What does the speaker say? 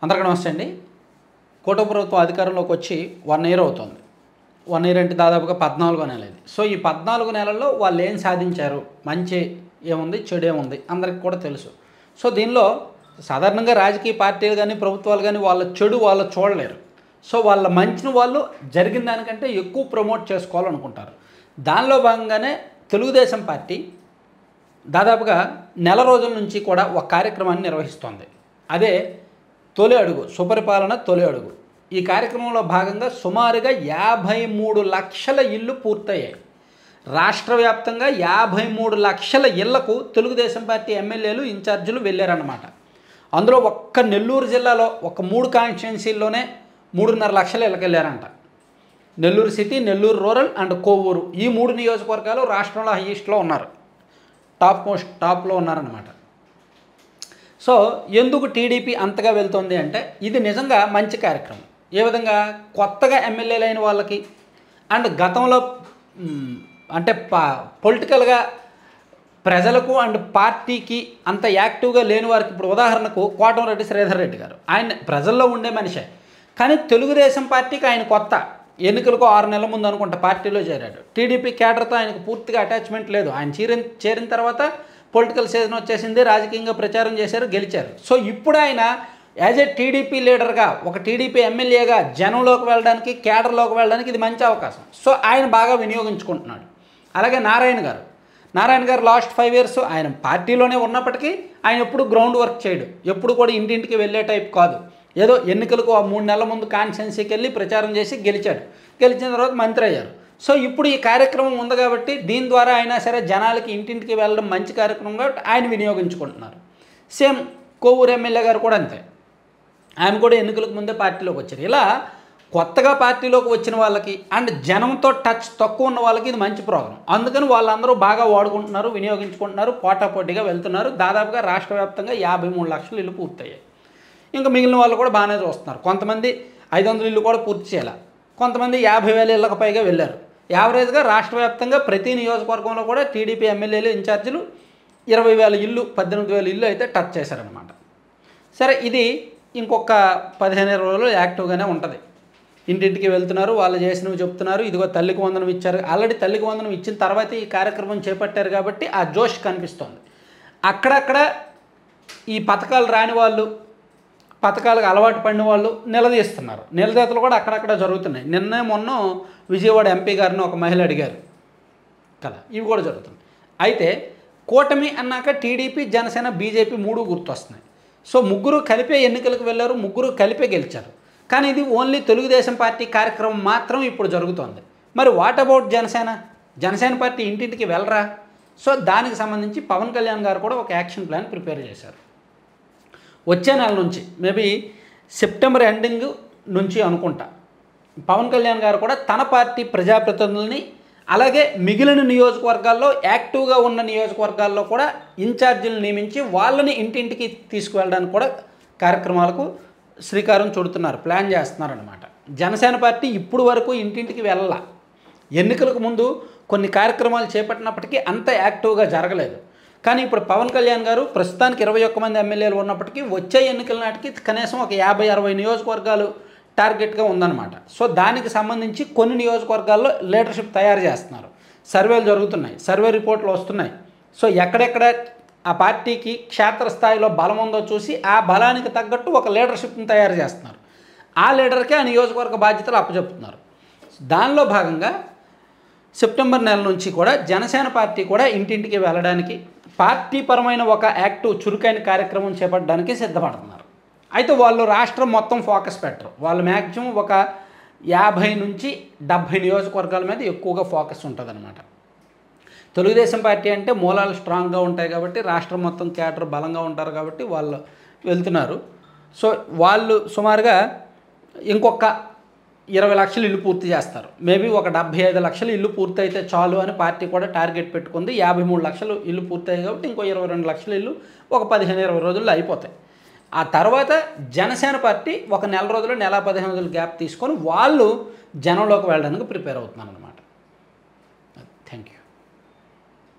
అందరికీ నమస్తే అండి. కూటమి ప్రభుత్వం అధికారంలోకి వచ్చి 1 ఇయర్ అవుతుంది. 1 ఇయర్ అంటే దాదాపుగా 14వ నెల ఇది. సో ఈ 14 నెలల్లో వాళ్ళు ఏం సాధించారు, మంచి ఏముంది, చెడు ఏముంది అందరికీ కూడా తెలుసు. సో దీనిలో సాధారణంగా రాజకీయ పార్టీలు కానీ ప్రభుత్వాలు కానీ వాళ్ళ చెడు వాళ్ళు చూడలేరు. సో వాళ్ళ మంచిని వాళ్ళు జరిగిన దానికంటే ఎక్కువ ప్రమోట్ చేసుకోవాలనుకుంటారు. దానిలో భాగంగానే తెలుగుదేశం పార్టీ దాదాపుగా నెల రోజుల నుంచి కూడా ఒక కార్యక్రమాన్ని నిర్వహిస్తోంది. అదే తొలి అడుగు, సుపరిపాలన తొలి అడుగు. ఈ కార్యక్రమంలో భాగంగా సుమారుగా 53 లక్షల ఇళ్ళు పూర్తయ్యాయి. రాష్ట్ర వ్యాప్తంగా 53 లక్షల ఇళ్లకు తెలుగుదేశం పార్టీ ఎమ్మెల్యేలు ఇన్ఛార్జీలు వెళ్ళారన్నమాట. అందులో ఒక్క నెల్లూరు జిల్లాలో ఒక 3 కాన్స్టిట్యున్సీల్లోనే 3.5 లక్షల ఇళ్ళకి వెళ్ళారంట. Nellore city, Nellore rural and Kovur, ఈ 3 నియోజకవర్గాలు రాష్ట్రంలో హైయెస్ట్లో ఉన్నారు, టాప్లో ఉన్నారన్నమాట. సో ఎందుకు టీడీపీ అంతగా వెళ్తుంది అంటే ఇది నిజంగా మంచి కార్యక్రమం. ఏ విధంగా కొత్తగా ఎమ్మెల్యేలు అయిన వాళ్ళకి అండ్ గతంలో అంటే పొలిటికల్గా ప్రజలకు అండ్ పార్టీకి అంత యాక్టివ్గా లేని వారికి, ఇప్పుడు ఉదాహరణకు కోటంరెడ్డి శ్రీధర్ రెడ్డి గారు, ఆయన ప్రజల్లో ఉండే మనిషే, కానీ తెలుగుదేశం పార్టీకి ఆయన కొత్త. ఎన్నికలకు 6 నెలల ముందు అనుకుంటా పార్టీలో చేరాడు. టీడీపీ క్యాడర్తో ఆయనకు పూర్తిగా అటాచ్మెంట్ లేదు. ఆయన చేరిన తర్వాత పొలిటికల్ సీజన్ వచ్చేసింది, రాజకీయంగా ప్రచారం చేశారు, గెలిచారు. సో ఇప్పుడు ఆయన యాజ్ ఏ టీడీపీ లీడర్గా, ఒక టీడీపీ ఎమ్మెల్యేగా జనంలోకి వెళ్ళడానికి, క్యాడర్లోకి వెళ్ళడానికి ఇది మంచి అవకాశం. సో ఆయన బాగా వినియోగించుకుంటున్నాడు. అలాగే నారాయణ గారు లాస్ట్ 5 ఇయర్స్ ఆయన పార్టీలోనే ఉన్నప్పటికీ ఆయన ఎప్పుడు గ్రౌండ్ వర్క్ చేయడు, ఎప్పుడు కూడా ఇంటింటికి వెళ్ళే టైప్ కాదు. ఏదో ఎన్నికలకు 3 నెలల ముందు కాన్స్టిట్యున్సీకి వెళ్ళి ప్రచారం చేసి గెలిచిన తర్వాత మంత్రి అయ్యారు. సో ఇప్పుడు ఈ కార్యక్రమం ఉంది కాబట్టి దీని ద్వారా అయినా సరే జనాలకి ఇంటింటికి వెళ్ళడం మంచి కార్యక్రమం కాబట్టి ఆయన వినియోగించుకుంటున్నారు. సేమ్ కోవూరు ఎమ్మెల్యే గారు కూడా అంతే, ఆయన కూడా ఎన్నికలకు ముందే పార్టీలోకి వచ్చారు. ఇలా కొత్తగా పార్టీలోకి వచ్చిన వాళ్ళకి అండ్ జనంతో టచ్ తక్కువ ఉన్న వాళ్ళకి ఇది మంచి ప్రోగ్రాం. అందుకని వాళ్ళందరూ బాగా వాడుకుంటున్నారు, వినియోగించుకుంటున్నారు, పోటాపోటీగా వెళ్తున్నారు. దాదాపుగా రాష్ట్ర వ్యాప్తంగా 53 లక్షల ఇల్లు పూర్తయ్యాయి. ఇంకా మిగిలిన వాళ్ళు కూడా బాగానే చూస్తున్నారు. కొంతమంది 500 ఇల్లు కూడా పూర్తి చేయాలి, కొంతమంది 50,000 ఇళ్ళకు పైగా వెళ్ళారు. యావరేజ్గా రాష్ట్ర వ్యాప్తంగా ప్రతి నియోజకవర్గంలో కూడా టీడీపీ ఎమ్మెల్యేలు ఇన్ఛార్జీలు 20,000 ఇల్లు, 18,000 ఇల్లు అయితే టచ్ చేశారనమాట. సరే, ఇది ఇంకొక 15 రోజులు యాక్టివ్గానే ఉంటుంది. ఇంటింటికి వెళ్తున్నారు, వాళ్ళు చేసినవి చెప్తున్నారు. ఇదిగో తల్లికి వందనం ఇచ్చారు, ఆల్రెడీ తల్లికి వందనం ఇచ్చిన తర్వాత ఈ కార్యక్రమం చేపట్టారు కాబట్టి ఆ జోష్ కనిపిస్తోంది. అక్కడక్కడ ఈ పథకాలు రాని వాళ్ళు, పథకాలకు అలవాటు పడిన వాళ్ళు నిలదీస్తున్నారు. నిలదీతలు కూడా అక్కడక్కడ జరుగుతున్నాయి. మొన్న విజయవాడ ఎంపీ గారిని ఒక మహిళ అడిగారు కదా, ఇవి కూడా జరుగుతున్నాయి. అయితే కూటమి అన్నాక టీడీపీ, జనసేన, బీజేపీ 3 గుర్తొస్తున్నాయి. సో ముగ్గురు కలిపే ఎన్నికలకు వెళ్ళారు, ముగ్గురు కలిపే గెలిచారు. కానీ ఇది ఓన్లీ తెలుగుదేశం పార్టీ కార్యక్రమం మాత్రం ఇప్పుడు జరుగుతోంది. మరి వాట్ అబౌట్ జనసేన పార్టీ ఇంటింటికి వెళ్ళరా? సో దానికి సంబంధించి పవన్ కళ్యాణ్ గారు కూడా ఒక యాక్షన్ ప్లాన్ ప్రిపేర్ చేశారు. వచ్చే నెల నుంచి, మేబీ సెప్టెంబర్ ఎండింగ్ నుంచి అనుకుంటా, పవన్ కళ్యాణ్ గారు కూడా తన పార్టీ ప్రజాప్రతినిధుల్ని, అలాగే మిగిలిన నియోజకవర్గాల్లో యాక్టివ్గా ఉన్న నియోజకవర్గాల్లో కూడా ఇన్ఛార్జీలను నియమించి వాళ్ళని ఇంటింటికి తీసుకువెళ్ళడానికి కూడా కార్యక్రమాలకు శ్రీకారం చుడుతున్నారు, ప్లాన్ చేస్తున్నారనమాట. జనసేన పార్టీ ఇప్పుడు వరకు ఇంటింటికి వెళ్ళాల. ఎన్నికలకు ముందు కొన్ని కార్యక్రమాలు చేపట్టినప్పటికీ అంత యాక్టివ్గా జరగలేదు. కానీ ఇప్పుడు పవన్ కళ్యాణ్ గారు ప్రస్తుతానికి 21 మంది ఎమ్మెల్యేలు ఉన్నప్పటికీ వచ్చే ఎన్నికల నాటికి కనీసం ఒక 50-60 నియోజకవర్గాలు టార్గెట్గా ఉందన్నమాట. సో దానికి సంబంధించి కొన్ని నియోజకవర్గాల్లో లీడర్షిప్ తయారు చేస్తున్నారు. సర్వేలు జరుగుతున్నాయి, సర్వే రిపోర్ట్లు వస్తున్నాయి. సో ఎక్కడెక్కడ ఆ పార్టీకి క్షేత్రస్థాయిలో బలం ఉందో చూసి ఆ బలానికి తగ్గట్టు ఒక లీడర్షిప్ని తయారు చేస్తున్నారు. ఆ లీడర్కే ఆ నియోజకవర్గ బాధ్యతలు అప్పచెప్తున్నారు. దానిలో భాగంగా సెప్టెంబర్ నెల నుంచి కూడా జనసేన పార్టీ కూడా ఇంటింటికి వెళ్ళడానికి, పార్టీ పరమైన ఒక యాక్టివ్ చురుకైన కార్యక్రమం చేపట్టడానికి సిద్ధపడుతున్నారు. అయితే వాళ్ళు రాష్ట్రం మొత్తం ఫోకస్ పెట్టరు. వాళ్ళు మ్యాక్సిమం ఒక 50 నుంచి 70 నియోజకవర్గాల మీద ఎక్కువగా ఫోకస్ ఉంటుందన్నమాట. తెలుగుదేశం పార్టీ అంటే మూలాలు స్ట్రాంగ్గా ఉంటాయి కాబట్టి, రాష్ట్రం మొత్తం క్యాడర్ బలంగా ఉంటారు కాబట్టి వాళ్ళు వెళ్తున్నారు. సో వాళ్ళు సుమారుగా ఇంకొక 20 లక్షల ఇల్లు పూర్తి చేస్తారు. మేబీ ఒక 75 లక్షల ఇల్లు పూర్తి అయితే చాలు అని పార్టీ కూడా టార్గెట్ పెట్టుకుంది. 53 లక్షలు ఇల్లు పూర్తయ్యాయి కాబట్టి ఇంకో 22 లక్షల ఇల్లు ఒక 15-20 రోజుల్లో అయిపోతాయి. ఆ తర్వాత జనసేన పార్టీ ఒక నెల రోజులు, నెల 15 రోజులు గ్యాప్ తీసుకొని వాళ్ళు జనంలోకి వెళ్ళడానికి ప్రిపేర్ అవుతున్నారు అన్నమాట. Thank you.